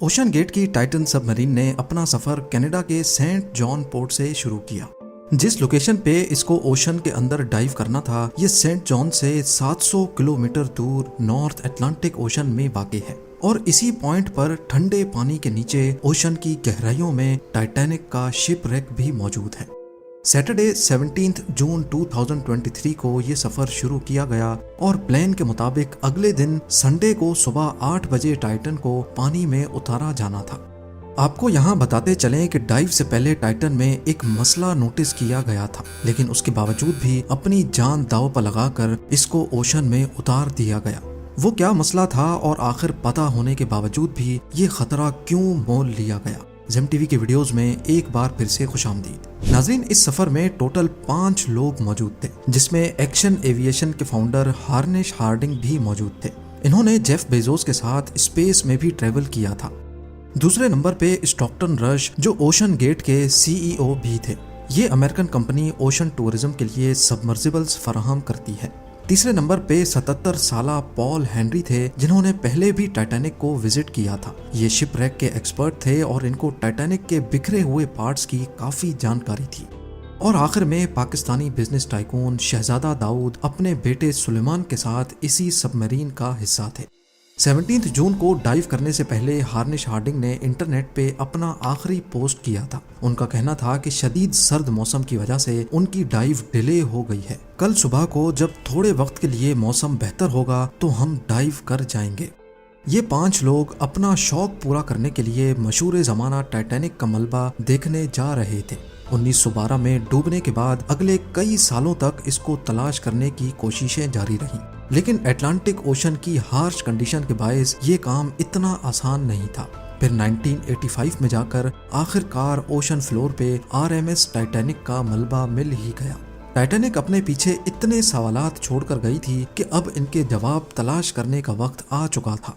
Ocean gate की Titan submarine ने अपना सफर कनाडा के सेंट जॉन पोर्ट से शुरू किया। जिस लोकेशन पे इसको ओशन के अंदर डाइव करना था, ये सेंट जॉन से 700 किलोमीटर दूर नॉर्थ अटलांटिक ओशन में वाक़ है और इसी पॉइंट पर ठंडे पानी के नीचे ओशन की गहराइयों में टाइटैनिक का शिप रेक भी मौजूद है। सैटरडे 17 जून 2023 को ये सफर शुरू किया गया और प्लान के मुताबिक अगले दिन संडे को सुबह 8 बजे टाइटन को पानी में उतारा जाना था। आपको यहाँ बताते चलें कि डाइव से पहले टाइटन में एक मसला नोटिस किया गया था, लेकिन उसके बावजूद भी अपनी जान दांव पर लगाकर इसको ओशन में उतार दिया गया। वो क्या मसला था और आखिर पता होने के बावजूद भी ये खतरा क्यों मोल लिया गया? ज़ेम टीवी के वीडियोस में एक बार फिर से खुशामदीद। नाज़रीन, इस सफर में टोटल 5 लोग मौजूद थे, जिसमें एक्शन एविएशन के फाउंडर हार्निश हार्डिंग भी मौजूद थे। इन्होंने जेफ बेजोस के साथ स्पेस में भी ट्रेवल किया था। दूसरे नंबर पे स्टॉकटन रश, जो ओशन गेट के CEO भी थे। ये अमेरिकन कंपनी ओशन टूरिज्म के लिए सबमर्सिबल्स फराहम करती है। तीसरे नंबर पे 77 साला पॉल हेनरी थे, जिन्होंने पहले भी टाइटैनिक को विजिट किया था। ये शिप रेक के एक्सपर्ट थे और इनको टाइटैनिक के बिखरे हुए पार्ट्स की काफी जानकारी थी। और आखिर में पाकिस्तानी बिजनेस टाइकून शहजादा दाऊद अपने बेटे सुलेमान के साथ इसी सबमरीन का हिस्सा थे। 17 जून को डाइव करने से पहले हार्निश हार्डिंग ने इंटरनेट पे अपना आखिरी पोस्ट किया था। उनका कहना था कि शदीद सर्द मौसम की वजह से उनकी डाइव डिले हो गई है। कल सुबह को जब थोड़े वक्त के लिए मौसम बेहतर होगा तो हम डाइव कर जाएंगे। ये 5 लोग अपना शौक पूरा करने के लिए मशहूर ज़माना टाइटैनिक का मलबा देखने जा रहे थे। 1912 में डूबने के बाद अगले कई सालों तक इसको तलाश करने की कोशिशें जारी रहीं, लेकिन अटलांटिक ओशन की हार्श कंडीशन के बायस ये काम इतना आसान नहीं था। फिर 1985 में जाकर आखिरकार ओशन फ्लोर पे RMS टाइटैनिक का मलबा मिल ही गया। टाइटैनिक अपने पीछे इतने सवालात छोड़कर गई थी कि अब इनके जवाब तलाश करने का वक्त आ चुका था।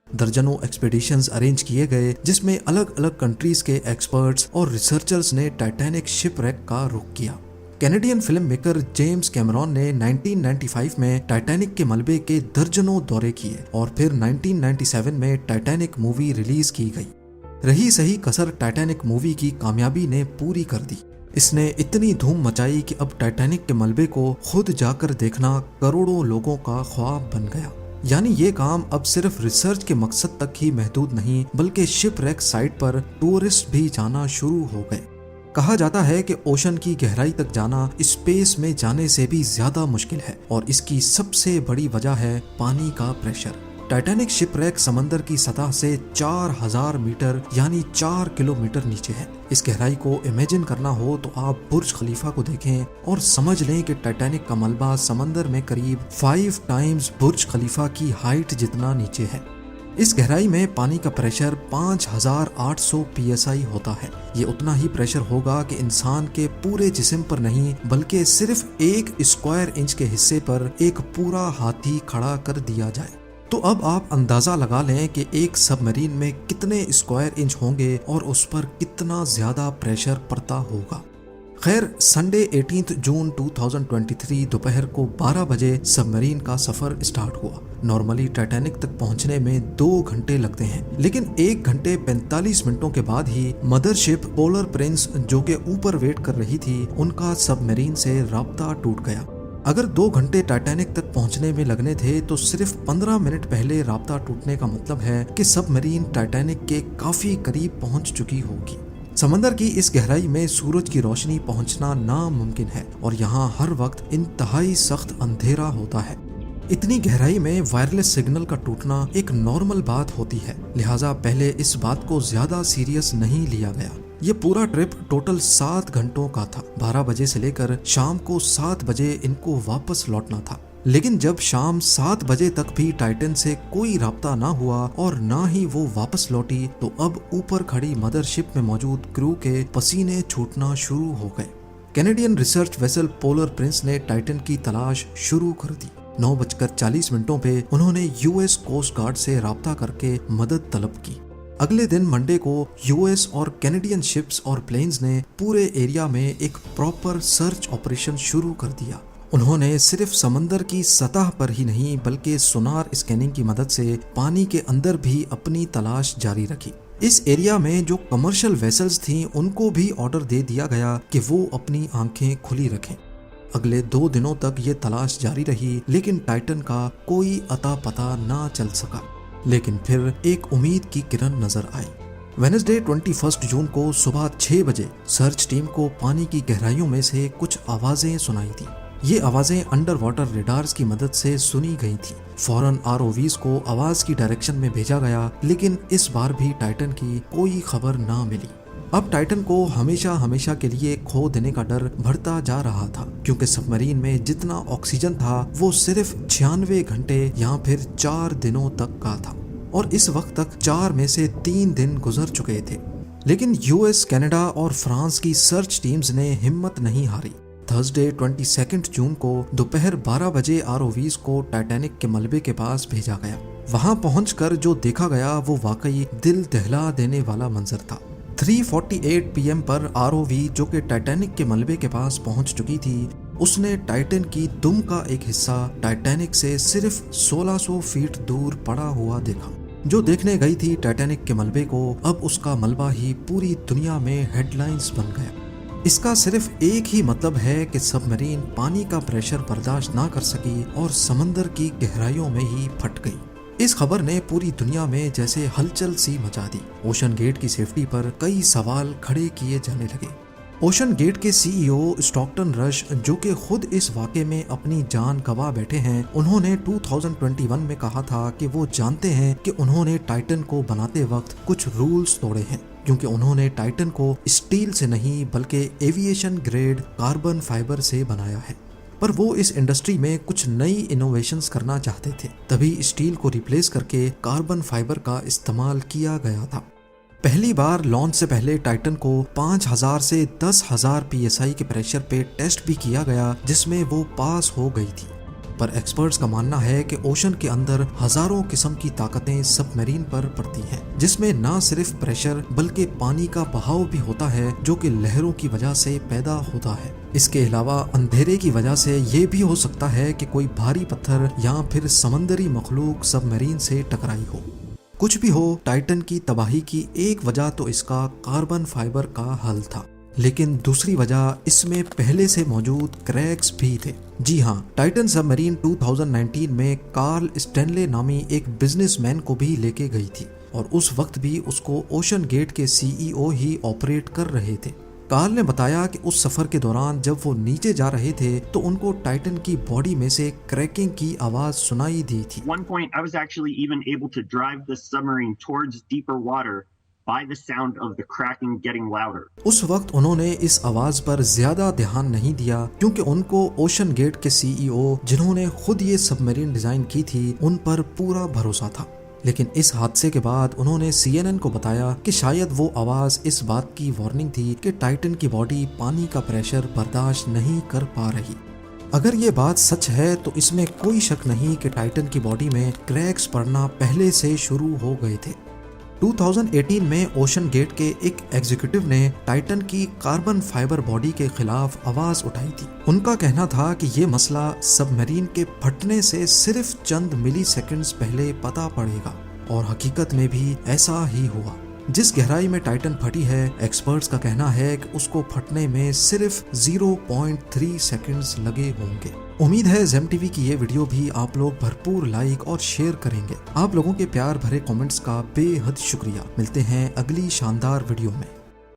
दर्जनों एक्सपीडिशंस अरेंज किए गए, जिसमें अलग अलग कंट्रीज के एक्सपर्ट्स और रिसर्चर्स ने टाइटैनिक शिप रेक का रुख किया। Canadian film maker James Cameron ने 1995 में टाइटैनिक के मलबे के दर्जनों दौरे किए और फिर 1997 में टाइटैनिक मूवी रिलीज की गई। रही सही कसर टाइटैनिक मूवी की कामयाबी ने पूरी कर दी। इसने इतनी धूम मचाई कि अब टाइटैनिक के मलबे को खुद जाकर देखना करोड़ों लोगों का ख्वाब बन गया। यानी ये काम अब सिर्फ रिसर्च के मकसद तक ही महदूद नहीं, बल्कि शिप रेक साइट पर टूरिस्ट भी जाना शुरू हो गए। कहा जाता है कि ओशन की गहराई तक जाना स्पेस में जाने से भी ज्यादा मुश्किल है और इसकी सबसे बड़ी वजह है पानी का प्रेशर। टाइटैनिक शिप रेक समंदर की सतह से 4000 मीटर यानी 4 किलोमीटर नीचे है। इस गहराई को इमेजिन करना हो तो आप बुर्ज खलीफा को देखें और समझ लें कि टाइटैनिक का मलबा समंदर में करीब 5 टाइम्स बुर्ज खलीफा की हाइट जितना नीचे है। इस गहराई में पानी का प्रेशर 5800 PSI होता है। ये उतना ही प्रेशर होगा कि इंसान के पूरे जिस्म पर नहीं, बल्कि सिर्फ 1 स्क्वायर इंच के हिस्से पर एक पूरा हाथी खड़ा कर दिया जाए। तो अब आप अंदाजा लगा लें कि एक सबमरीन में कितने स्क्वायर इंच होंगे और उस पर कितना ज्यादा प्रेशर पड़ता होगा। खैर, संडे 18 जून 2023 दोपहर को 12 बजे सबमरीन का सफर स्टार्ट हुआ। नॉर्मली टाइटैनिक तक पहुंचने में 2 घंटे लगते हैं, लेकिन 1 घंटे 45 मिनटों के बाद ही मदरशिप पोलर प्रिंस, जो के ऊपर वेट कर रही थी, उनका सबमरीन से राब्ता टूट गया। अगर 2 घंटे टाइटैनिक तक पहुंचने में लगने थे तो सिर्फ 15 मिनट पहले राब्ता टूटने का मतलब है कि सबमरीन टाइटैनिक के काफी करीब पहुंच चुकी होगी। समंदर की इस गहराई में सूरज की रोशनी पहुंचना नामुमकिन है और यहाँ हर वक्त इंतहाई सख्त अंधेरा होता है। इतनी गहराई में वायरलेस सिग्नल का टूटना एक नॉर्मल बात होती है, लिहाजा पहले इस बात को ज्यादा सीरियस नहीं लिया गया। ये पूरा ट्रिप टोटल 7 घंटों का था। 12 बजे से लेकर शाम को 7 बजे इनको वापस लौटना था, लेकिन जब शाम 7 बजे तक भी टाइटन से कोई राब्ता ना हुआ और ना ही वो वापस लौटी, तो अब ऊपर खड़ी मदरशिप में मौजूद क्रू के पसीने छूटना शुरू हो गए। Canadian research vessel polar Prince ने टाइटन की तलाश शुरू कर दी। 9:40 पे उन्होंने US कोस्ट गार्ड से राब्ता करके मदद तलब की। अगले दिन मंडे को US और कैनेडियन शिप्स और प्लेन्स ने पूरे एरिया में एक प्रॉपर सर्च ऑपरेशन शुरू कर दिया। उन्होंने सिर्फ समंदर की सतह पर ही नहीं बल्कि सोनार स्कैनिंग की मदद से पानी के अंदर भी अपनी तलाश जारी रखी। इस एरिया में जो कमर्शियल वेसल्स थीं उनको भी ऑर्डर दे दिया गया कि वो अपनी आंखें खुली रखें। अगले 2 दिनों तक ये तलाश जारी रही, लेकिन टाइटन का कोई अता पता ना चल सका। लेकिन फिर एक उम्मीद की किरण नजर आई। वेडनेसडे 21 जून को सुबह 6 बजे सर्च टीम को पानी की गहराइयों में से कुछ आवाजें सुनाई दी। ये आवाजें अंडर वाटर रेडार्स की मदद से सुनी गई थी। फौरन आरओवीज को आवाज की डायरेक्शन में भेजा गया, लेकिन इस बार भी टाइटन की कोई खबर ना मिली। अब टाइटन को हमेशा हमेशा के लिए खो देने का डर बढ़ता जा रहा था, क्योंकि सबमरीन में जितना ऑक्सीजन था वो सिर्फ 96 घंटे या फिर 4 दिनों तक का था, और इस वक्त तक 4 में से 3 दिन गुजर चुके थे। लेकिन यूएस, कनाडा और फ्रांस की सर्च टीम्स ने हिम्मत नहीं हारी। थर्सडे 22 जून को दोपहर 12 बजे आरओवीज को टाइटैनिक के मलबे के पास भेजा गया। वहां पहुंचकर जो देखा गया वो वाकई दिल दहला देने वाला मंजर था। 3:48 PM पर आरओवी, जो कि टाइटैनिक के मलबे के पास पहुंच चुकी थी, उसने टाइटन की दुम का एक हिस्सा टाइटैनिक से सिर्फ 1600 फीट दूर पड़ा हुआ देखा। जो देखने गई थी टाइटैनिक के मलबे को, अब उसका मलबा ही पूरी दुनिया में हेडलाइंस बन गया। इसका सिर्फ एक ही मतलब है कि सबमरीन पानी का प्रेशर बर्दाश्त ना कर सकी और समंदर की गहराइयों में ही फट गई। इस खबर ने पूरी दुनिया में जैसे हलचल सी मचा दी। ओशन गेट की सेफ्टी पर कई सवाल खड़े किए जाने लगे। ओशन गेट के सीईओ स्टॉकटन रश, जो कि खुद इस वाक़े में अपनी जान गंवा बैठे हैं, उन्होंने 2021 में कहा था कि वो जानते हैं कि उन्होंने टाइटन को बनाते वक्त कुछ रूल्स तोड़े हैं, क्योंकि उन्होंने टाइटन को स्टील से नहीं बल्कि एविएशन ग्रेड कार्बन फाइबर से बनाया है। पर वो इस इंडस्ट्री में कुछ नई इनोवेशंस करना चाहते थे, तभी स्टील को रिप्लेस करके कार्बन फाइबर का इस्तेमाल किया गया था। पहली बार लॉन्च से पहले टाइटन को 5000 से 10,000 PSI के प्रेशर पे टेस्ट भी किया गया, जिसमें वो पास हो गई थी। पर एक्सपर्ट्स का मानना है कि ओशन के अंदर हजारों किस्म की ताकतें सबमरीन पर पड़ती हैं, जिसमें ना सिर्फ प्रेशर बल्कि पानी का बहाव भी होता है, जो कि लहरों की वजह से पैदा होता है। इसके अलावा अंधेरे की वजह से ये भी हो सकता है कि कोई भारी पत्थर या फिर समंदरी मखलूक सबमरीन से टकराई हो। कुछ भी हो, टाइटन की तबाही की एक वजह तो इसका कार्बन फाइबर का हल था, लेकिन दूसरी वजह इसमें पहले से मौजूद क्रैक्स भी थे। जी हाँ, टाइटन सबमरीन 2019 में कार्ल स्टैनले नामी एक बिजनेसमैन को भी लेके गई थी, और उस वक्त भी उसको ओशन गेट के सीईओ ही ऑपरेट कर रहे थे। कार्ल ने बताया कि उस सफर के दौरान जब वो नीचे जा रहे थे तो उनको टाइटन की बॉडी में से क्रैकिंग की आवाज सुनाई दी थी। One point, I was actually even able to drive the submarine towards deeper water by the sound of the cracking getting louder. उस वक्त उन्होंने इस आवाज पर ज्यादा ध्यान नहीं दिया, क्योंकि उनको ओशन गेट के सीईओ, जिन्होंने खुद ये सबमरीन डिजाइन की थी, उन पर पूरा भरोसा था। लेकिन इस हादसे के बाद उन्होंने CNN को बताया कि शायद वो आवाज इस बात की वार्निंग थी कि टाइटन की बॉडी पानी का प्रेशर बर्दाश्त नहीं कर पा रही। अगर ये बात सच है तो इसमें कोई शक नहीं कि टाइटन की बॉडी में क्रैक्स पड़ना पहले से शुरू हो गए थे। 2018 में ओशन गेट के एक एग्जीक्यूटिव ने टाइटन की कार्बन फाइबर बॉडी के खिलाफ आवाज उठाई थी। उनका कहना था कि ये मसला सबमरीन के फटने से सिर्फ चंद मिली सेकेंड्स पहले पता पड़ेगा, और हकीकत में भी ऐसा ही हुआ। जिस गहराई में टाइटन फटी है, एक्सपर्ट्स का कहना है कि उसको फटने में सिर्फ 0.3 सेकेंड्स लगे होंगे। उम्मीद है जेम टीवी की ये वीडियो भी आप लोग भरपूर लाइक और शेयर करेंगे। आप लोगों के प्यार भरे कमेंट्स का बेहद शुक्रिया। मिलते हैं अगली शानदार वीडियो में।